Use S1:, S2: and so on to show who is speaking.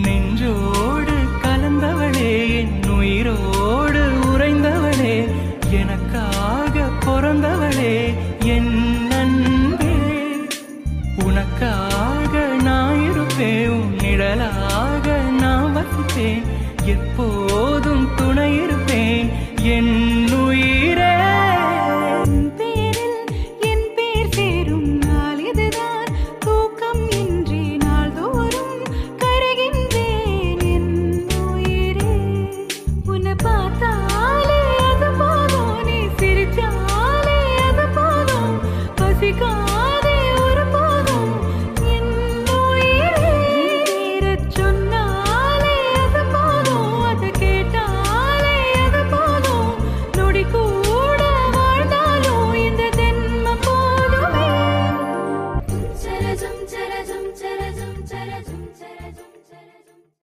S1: நெஞ்சோடு கலந்தவளே, என் உயிரோடு உறைந்தவளே, எனக்காக பிறந்தவளே என் அன்பே. உனக்காக நான் இருப்பேன், உன் நிழலாக நான் வசிப்பேன், எப்போதும் துணை இருப்பேன் என்